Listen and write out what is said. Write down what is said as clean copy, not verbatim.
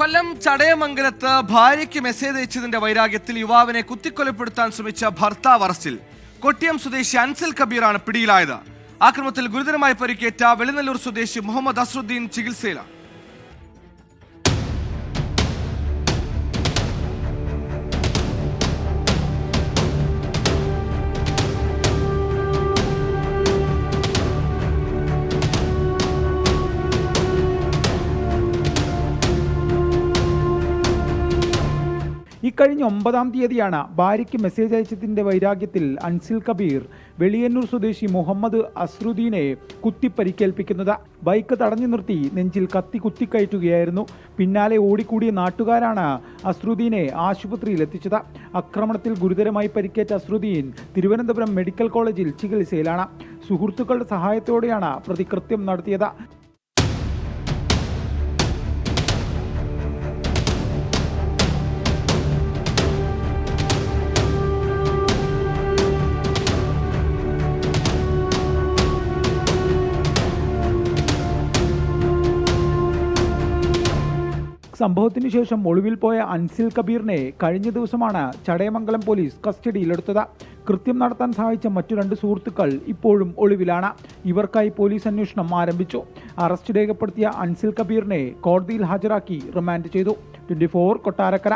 കൊല്ലം ചടയമംഗലത്ത് ഭാര്യയ്ക്ക് മെസ്സേജ് അയച്ചതിന്റെ വൈരാഗ്യത്തിൽ യുവാവിനെ കുത്തിക്കൊലപ്പെടുത്താൻ ശ്രമിച്ച ഭർത്താവ് അറസ്റ്റിൽ. കൊട്ടിയം സ്വദേശി അൻസിൽ കബീറാണ് പിടിയിലായത്. ആക്രമണത്തിൽ ഗുരുതരമായി പരിക്കേറ്റ വെളിനല്ലൂർ സ്വദേശി മുഹമ്മദ് അസ്രുദ്ദീൻ ചികിത്സയിലാണ്. ഇക്കഴിഞ്ഞ 9-ാം തീയതിയാണ് ഭാര്യയ്ക്ക് മെസ്സേജ് അയച്ചതിൻ്റെ വൈരാഗ്യത്തിൽ അൻസിൽ കബീർ വെളിയന്നൂർ സ്വദേശി മുഹമ്മദ് അസ്രുദ്ദീനെ കുത്തിപ്പരിക്കേൽപ്പിക്കുന്നത്. ബൈക്ക് തടഞ്ഞു നിർത്തി നെഞ്ചിൽ കത്തി കുത്തിക്കയറ്റുകയായിരുന്നു. പിന്നാലെ ഓടിക്കൂടിയ നാട്ടുകാരാണ് അസ്രുദ്ദീനെ ആശുപത്രിയിൽ എത്തിച്ചത്. ആക്രമണത്തിൽ ഗുരുതരമായി പരിക്കേറ്റ അസ്രുദ്ദീൻ തിരുവനന്തപുരം മെഡിക്കൽ കോളേജിൽ ചികിത്സയിലാണ്. സുഹൃത്തുക്കളുടെ സഹായത്തോടെയാണ് പ്രതി കൃത്യം നടത്തിയത്. സംഭവത്തിനു ശേഷം ഒളിവിൽ പോയ അൻസിൽ കബീറിനെ കഴിഞ്ഞ ദിവസമാണ് ചടയമംഗലം പോലീസ് കസ്റ്റഡിയിലെടുത്തത്. കൃത്യം നടത്താൻ സഹായിച്ച മറ്റു 2 സുഹൃത്തുക്കൾ ഇപ്പോഴും ഒളിവിലാണ്. ഇവർക്കായി പോലീസ് അന്വേഷണം ആരംഭിച്ചു. അറസ്റ്റ് രേഖപ്പെടുത്തിയ അൻസിൽ കബീറിനെ കോടതിയിൽ ഹാജരാക്കി റിമാൻഡ് ചെയ്തു. 24 കൊട്ടാരക്കര.